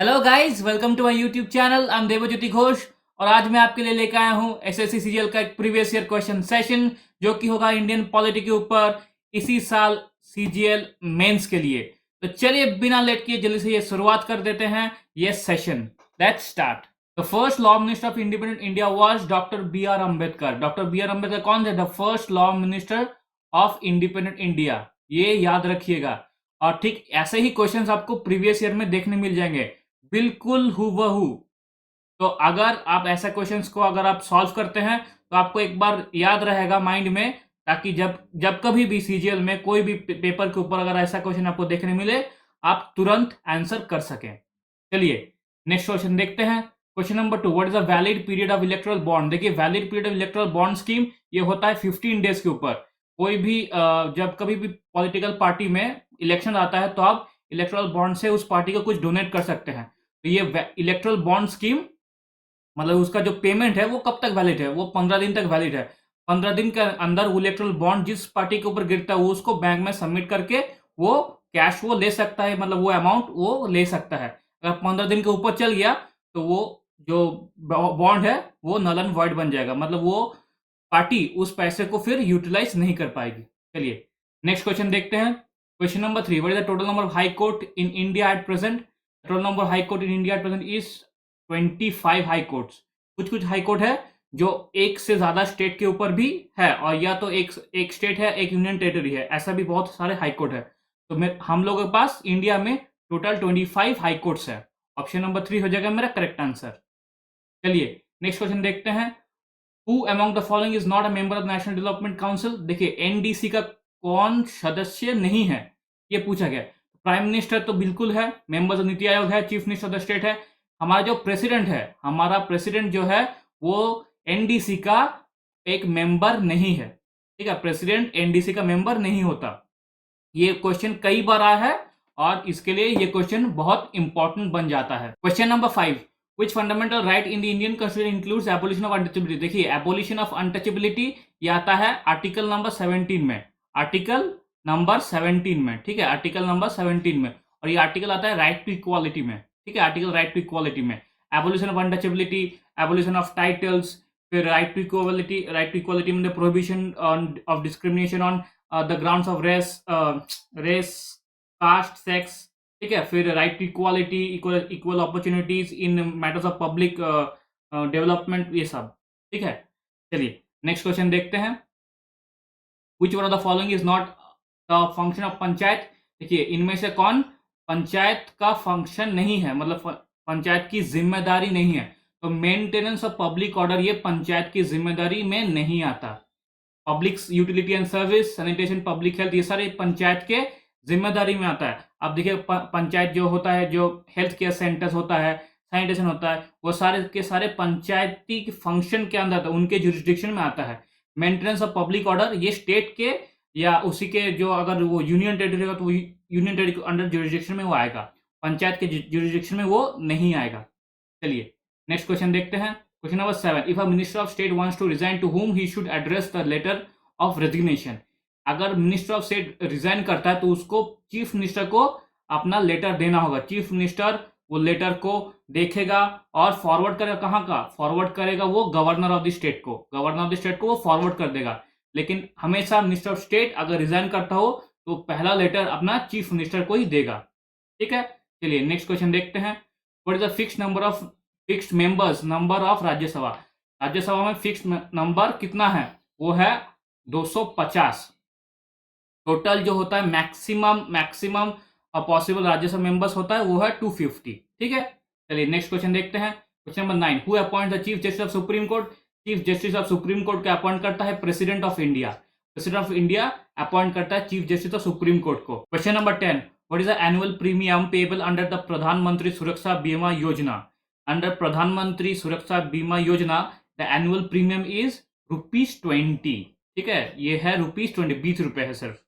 Hello guys, welcome to my YouTube channel. I am Debjyoti Ghosh और आज मैं आपके लिए लेकर आया हूं एसएससी सीजीएल का एक प्रीवियस ईयर क्वेश्चन सेशन जो कि होगा इंडियन पॉलिटी के ऊपर इसी साल सीजीएल मेंस के लिए। तो चलिए बिना लेट किए जल्दी से ये शुरुआत कर देते हैं ये session. Let's start. The first law minister of independent India was doctor B R Ambedkar. Doctor B R Ambedkar कौन थे? The first law minister of independent India, ये याद रखिएगा। और ठीक ऐसे ही क्वेश्चंस आपको प्रीवियस ईयर में देखने मिल जाएंगे, बिल्कुल हूबहू। तो अगर आप ऐसे क्वेश्चंस को अगर आप सॉल्व करते हैं तो आपको एक बार याद रहेगा माइंड में, ताकि जब जब कभी भी सीजीएल में कोई भी पेपर के ऊपर अगर ऐसा क्वेश्चन आपको देखने मिले आप तुरंत आंसर कर सकें। चलिए नेक्स्ट क्वेश्चन देखते हैं। Question number 2, what is the valid period of electoral bond? देखिए valid period of electoral bond scheme ये होता है 15 डेज के ऊपर। कोई भी जब कभी भी पॉलिटिकल पार्टी में इलेक्शन आता है तो आप इलेक्टोरल बॉन्ड से उस पार्टी को कुछ डोनेट कर सकते हैं। तो ये इलेक्टोरल बॉन्ड स्कीम मतलब उसका जो पेमेंट है वो कब तक वैलिड है? वो 15 दिन तक वैलिड है। 15 दिन के अंदर वो इलेक्टोरल बॉन्ड जिस पार्टी के ऊपर गिरता है वो उसको बैंक में सबमिट करके वो कैश वो ले सकता है, मतलब वो अमाउंट वो ले सकता है। अगर 15 दिन के ऊपर चल गया तो वो जो बॉन्ड है वो नल एंड वॉइड बन जाएगा, मतलब वो पार्टी उस पैसे को फिर यूटिलाइज नहीं कर पाएगी। चलिए नेक्स्ट क्वेश्चन देखते हैं। Question number 3, what is the total number of high court in India at present? Total number high court in India at present is 25 high courts. कुछ कुछ हाई कोर्ट है जो एक से ज्यादा स्टेट के ऊपर भी है, और या तो एक स्टेट है एक यूनियन टेरिटरी है, ऐसा भी बहुत सारे हाई कोर्ट है। तो हम लोगों के पास इंडिया में टोटल 25 हाई कोर्ट्स है। ऑप्शन नंबर 3 हो जाएगा मेरा करेक्ट आंसर। चलिए नेक्स्ट क्वेश्चन देखते हैं। Who among the following is not a member of national development council? देखिए एनडीसी का कौन सदस्य नहीं है ये पूछा गया। प्राइम मिनिस्टर तो बिल्कुल है, मेंबर्स ऑफ नीति आयोग है, chief minister of the state है। हमारा जो प्रेसिडेंट है, हमारा प्रेसिडेंट जो है वो एनडीसी का एक मेंबर नहीं है। ठीक है, प्रेसिडेंट एनडीसी का मेंबर नहीं होता। ये क्वेश्चन कई बार आया है और इसके लिए ये क्वेश्चन बहुत इंपॉर्टेंट बन जाता है। Question number 5, which fundamental right in the Indian constitution includes abolition of untouchability? देखिए एबोलिशन ऑफ अनटचेबिलिटी ये आता है आर्टिकल नंबर 17 में। आर्टिकल नंबर 17 में, ठीक है, आर्टिकल नंबर 17 में। और ये आर्टिकल आता है राइट टू इक्वालिटी में। ठीक है, आर्टिकल राइट टू इक्वालिटी में abolition of untouchability, abolition of titles, फिर राइट टू इक्वालिटी में prohibition of discrimination on the grounds of race, caste, sex. ठीक है, फिर right to equality, equal opportunities in matters of public development, ये सब। ठीक है, चलिए नेक्स्ट क्वेश्चन देखते हैं। Which one of the following is not the function of panchayat? देखिए इनमें से कौन पंचायत का फंक्शन नहीं है, मतलब पंचायत की जिम्मेदारी नहीं है? तो मेंटेनेंस ऑफ पब्लिक ऑर्डर ये पंचायत की जिम्मेदारी में नहीं आता। Public utility and service, sanitation, public health, ये सारे पंचायत के जिम्मेदारी में आता है। अब देखिए पंचायत जो होता है, जो हेल्थ केयर सेंटर्स होता है, सैनिटेशन होता है, वो सारे के सारे पंचायती फंक्शन के अंदर आता है, उनके जुरिस्डिक्शन में आता है। मेंटेनेंस ऑफ पब्लिक ऑर्डर ये स्टेट के या उसी के जो अगर वो यूनियन टेरिटरी होगा तो वो यूनियन टेरिटरी अंडर जुरिस्डिक्शन में वो आएगा, पंचायत के जुरिस्डिक्शन में वो नहीं आएगा। चलिए नेक्स्ट क्वेश्चन देखते हैं। Question number 7, if a minister of state wants to resign to whom he should address the letter of resignation? अगर मिनिस्टर ऑफ स्टेट रिजाइन करता है तो उसको चीफ मिनिस्टर को अपना लेटर देना होगा। चीफ मिनिस्टर वो लेटर को देखेगा और फॉरवर्ड करेगा, कहाँ का फॉरवर्ड करेगा? वो गवर्नर ऑफ द स्टेट को, गवर्नर ऑफ द स्टेट को वो फॉरवर्ड कर देगा। लेकिन हमेशा मिनिस्टर ऑफ स्टेट अगर रिजाइन करता हो तो पहला लेटर अपना चीफ मिनिस्टर को ही देगा। ठीक है, चलिए नेक्स्ट क्वेश्चन देखते हैं। What is the fixed members number of Rajya Sabha? Rajya Sabha में फिक्स्ड नंबर कितना है? वो है 250। टोटल जो होता है मैक्सिमम पॉसिबल राज्यसभा मेंबर्स होता है वो है 250। ठीक है, चलिए नेक्स्ट क्वेश्चन देखते हैं। Question number 9, who appoint the chief justice of supreme court? Chief justice of supreme court का अपॉइंट करता है president of India. President of India appoint करता है chief justice of supreme court को। Question number 10, what is the annual premium payable under the Pradhanmantri Suraksha बीमा योजना? Under प्रधानमंत्री सुरक्षा बीमा योजना द एनुअल प्रीमियम इज ₹20। ठीक है, ये है ₹20, 20 रुपए है सिर्फ।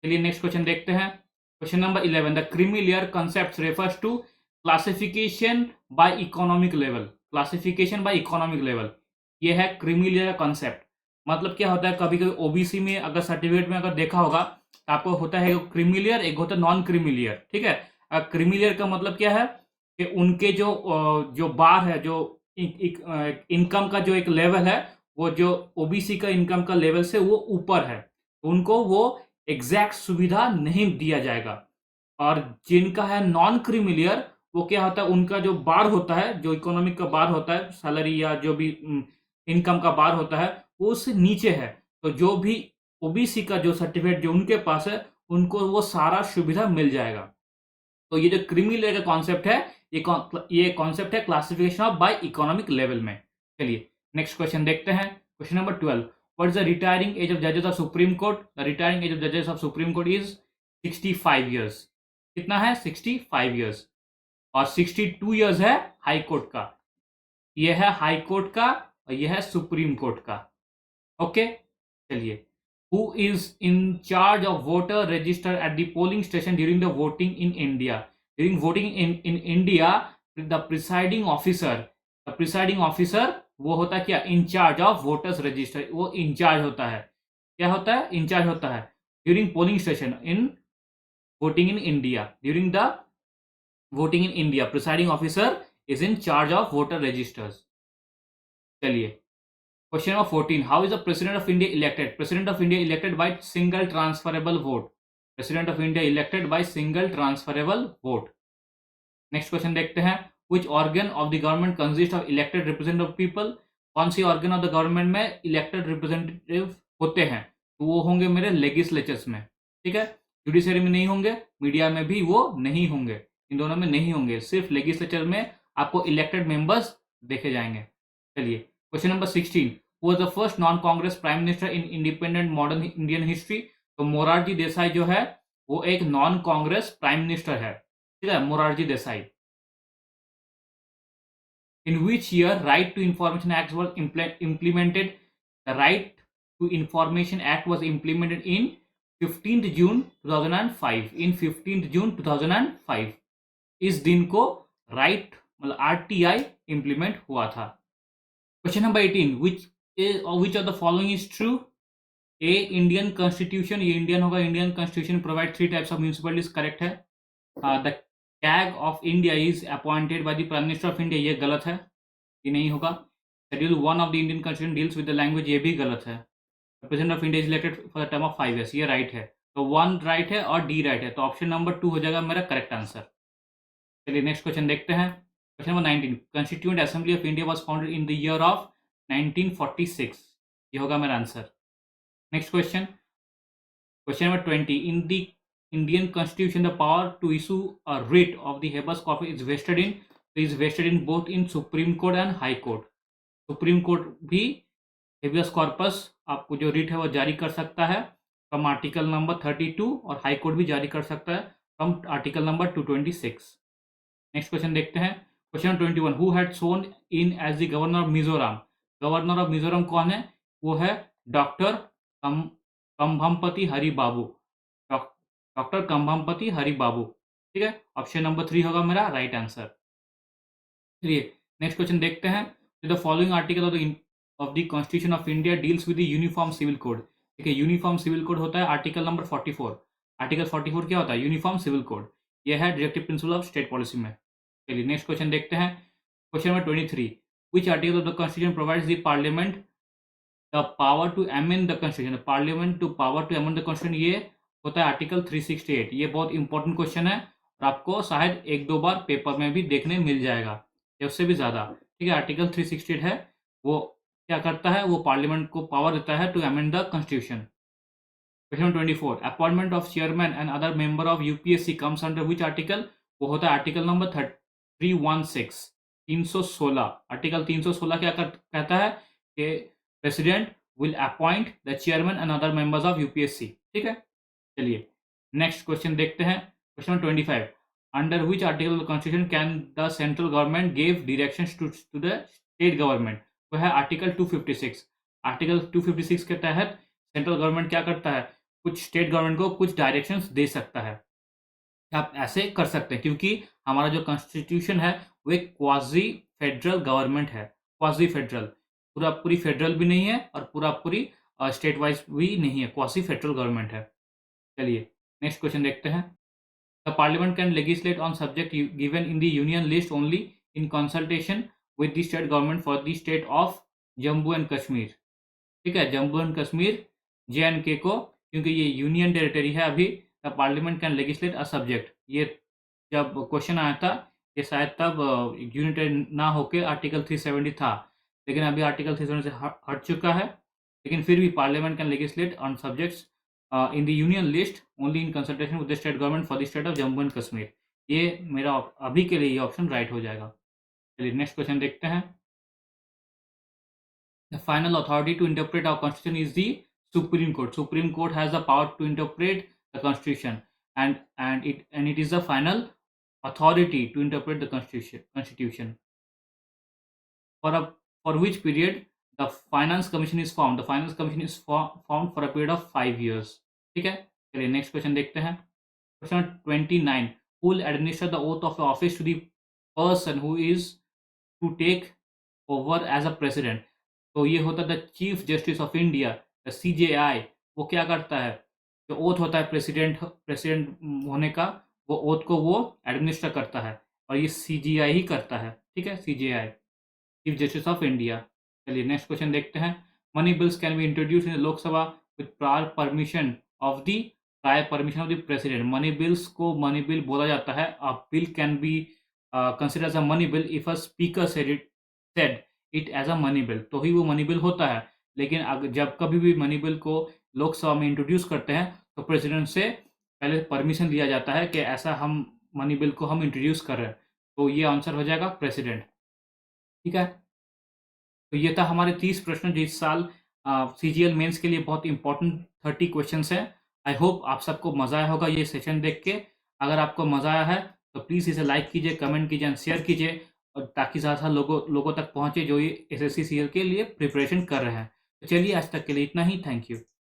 चलिए नेक्स्ट क्वेश्चन देखते हैं। Question number 11, the creamy layer concept refers to classification by economic level. Classification by economic level ये है क्रीमी लेयर कॉन्सेप्ट। मतलब क्या होता है, कभी कभी ओबीसी में अगर सर्टिफिकेट में अगर देखा होगा तो आपको होता है क्रीमी लेयर, एक होता है नॉन क्रीमी लेयर। ठीक है, क्रीमी लेयर का मतलब क्या है? कि उनके जो बार है, जो इनकम का जो एक लेवल है, वो जो ओबीसी का इनकम का लेवल से वो ऊपर है, तो उनको वो एग्जैक्ट सुविधा नहीं दिया जाएगा। और जिनका है नॉन क्रीमिलियर, वो क्या होता है, उनका जो बार होता है, जो इकोनॉमिक का बार होता है, सैलरी या जो भी इनकम का बार होता है, वो उससे नीचे है। तो जो भी ओबीसी का जो सर्टिफिकेट जो उनके पास है, उनको वो सारा सुविधा मिल जाएगा। तो ये जो क्रीमी लेयर का कॉन्सेप्ट है, ये कॉन्सेप्ट है classification of by economic level में। चलिए नेक्स्ट क्वेश्चन देखते हैं। Question number 12, what is the retiring age of जजेस of supreme court? The retiring age of जजेस of supreme court is 65 years. कितना है? 65 ईयर्स। और 62 ईयर्स है हाई कोर्ट का। यह है हाई कोर्ट का और यह है सुप्रीम कोर्ट का। ओके, चलिए। Who is in charge of voter register at the polling station during the voting in India? During voting in India, the presiding officer वो होता है क्या? Incharge of voters register. वो इंचार्ज होता है। क्या होता है? इंचार्ज होता है during polling station in voting in India. During the voting in India, presiding officer is in charge of voter registers. चलिए question number 14, how is the president of India elected? President of India elected by single transferable vote. President of India elected by single transferable vote. Next question देखते हैं, which organ of the government consist of elected representative of people? कौन सी organ of the government में elected representative होते हैं? तो वो होंगे मेरे लेजिस्लेचर्स में। ठीक है, जुडिशरी में नहीं होंगे, मीडिया में भी वो नहीं होंगे, इन दोनों में नहीं होंगे, सिर्फ लेजिस्लेचर में आपको इलेक्टेड मेंबर्स देखे जाएंगे। चलिए question number 16, who was the first non Congress prime minister in independent modern Indian history? तो मोरारजी देसाई जो है वो एक नॉन कांग्रेस प्राइम मिनिस्टर है। ठीक है, Morarji Desai. In which year right to information act was implemented? The right to information act was implemented in 15 June 2005। In 15 June 2005 इस दिन को राइट मतलब आरटीआई इंप्लीमेंट हुआ था। Question number 18, which of the following is true? A, Indian constitution, ये Indian होगा, Indian constitution provide 3 types of municipalities, correct है। The CAG of India is appointed by the prime minister of India, ये गलत है, ये नहीं होगा। Schedule 1 of the Indian constitution deals with the language, ये भी गलत है। President of India is elected for the term of 5 years, ये राइट है। तो 1 राइट है और डी राइट है, तो ऑप्शन नंबर 2 हो जाएगा मेरा करेक्ट आंसर। चलिए नेक्स्ट क्वेश्चन देखते हैं। Question number 19, constituent assembly of India was founded in the year of 1946, ये होगा मेरा answer. Next question, question number 20, in the Indian constitution the power to issue a writ of the habeas corpus is vested in both in supreme court and high court. Supreme court भी habeas corpus आपको जो writ है वो जारी कर सकता है from article number 32 और हाई कोर्ट भी जारी कर सकता है from article number 226। Next question देखते हैं। Question 21, who had sworn in as the governor of Mizoram? Governor of Mizoram कौन है? वो है डॉक्टर कंभमपति हरि बाबू। डॉक्टर कंभमपति हरि बाबू। ठीक है, ऑप्शन नंबर 3 होगा मेरा राइट आंसर। चलिए नेक्स्ट क्वेश्चन देखते हैं। The following article of the constitution of India deals with the uniform civil code. ठीक है, यूनिफॉर्म सिविल कोड होता है आर्टिकल नंबर 44। आर्टिकल 44 क्या होता है? Uniform civil code. यह है directive principle of state policy में। चलिए नेक्स्ट क्वेश्चन देखते हैं। Question number 23, which article of the constitution provides the parliament the power to amend the constitution? Parliament to power to amend the constitution, ये होता है article 368। ये बहुत important question है और आपको शायद 1-2 बार पेपर में भी देखने मिल जाएगा या उससे भी ज़्यादा। ठीक है, आर्टिकल 368 है, वो क्या करता है? वो पार्लियामेंट को पावर देता है to amend the constitution. Question 24, appointment of chairman and other member of UPSC comes under which article? वो होता है आर्टिकल नंबर 316। 316 आर्टिकल 316 क्या कहता है कि president will appoint the chairman and other members of UPSC. ठीक है, चलिए नेक्स्ट क्वेश्चन देखते हैं। Question 25, under which article of constitution can the central government give directions to the state government? वो है आर्टिकल 256। आर्टिकल 256 के तहत सेंट्रल गवर्नमेंट क्या करता है? कुछ स्टेट गवर्नमेंट को कुछ डायरेक्शंस दे सकता है। आप ऐसे कर सकते हैं क्योंकि हमारा जो कॉन्स्टिट्यूशन है वो एक क्वाजी फेडरल गवर्नमेंट है। क्वाजी फेडरल, पूरी फेडरल भी नहीं है और पूरी स्टेट वाइज भी नहीं है, क्वाजी फेडरल गवर्नमेंट है। चलिए नेक्स्ट क्वेश्चन देखते हैं। The parliament can legislate on subject given in the union list only in consultation with the state government for the state of Jammu and Kashmir. ठीक है, जम्मू एंड कश्मीर JNK को, क्योंकि ये यूनियन टेरिटरी है अभी, the parliament can legislate a subject. ये जब question आया था ये शायद तब यूनियन ना होके आर्टिकल 370 था, लेकिन अभी आर्टिकल 370 से हट चुका है। लेकिन फिर भी parliament can legislate on subjects in the union list only in consultation with the state government for the state of Jammu and Kashmir. ये मेरा अभी के लिए ये ऑप्शन राइट हो जाएगा। चलिए नेक्स्ट क्वेश्चन देखते हैं। The final authority to interpret our constitution is the Supreme Court. Supreme Court has the power to interpret the constitution, and it is the final authority to interpret the constitution. For which period the finance commission is formed? The finance commission is formed for a period of 5 years. ठीक है, चलिए next question देखते हैं। Question 29, who will administer the oath of office to the person who is to take over as a president? तो ये होता है the chief justice of India, the CJI। वो क्या करता है, जो ओथ होता है प्रेसिडेंट होने का, वो ओथ को वो एडमिनिस्टर करता है, और ये CJI ही करता है। ठीक है, CJI, chief justice of India. चलिए नेक्स्ट क्वेश्चन देखते हैं। Money bills can be introduce in Lok Sabha with prior permission of the president. Money bills को मनी बिल बोला जाता है। A bill can be consider as a money bill if a speaker said it as a money bill, तो ही वो money bill होता है। लेकिन जब कभी भी मनी बिल को लोकसभा में इंट्रोड्यूस करते हैं तो प्रेसिडेंट से पहले परमिशन लिया जाता है कि ऐसा हम मनी बिल को हम इंट्रोड्यूस कर रहे हैं, तो ये आंसर हो जाएगा प्रेसिडेंट। ठीक है, तो ये था हमारे 30 प्रश्न जो इस साल CGL मेंस के लिए बहुत इंपॉर्टेंट 30 क्वेश्चंस हैं। आई होप आप सबको मज़ा आया होगा ये सेशन देख के। अगर आपको मज़ा आया है तो प्लीज़ इसे लाइक कीजिए, कमेंट कीजिए एंड शेयर कीजिए, और ताकि ज़्यादा लोगों तक पहुँचे जो ये SSC CGL के लिए प्रिपरेशन कर रहे हैं। तो चलिए आज तक के लिए इतना ही। Thank you.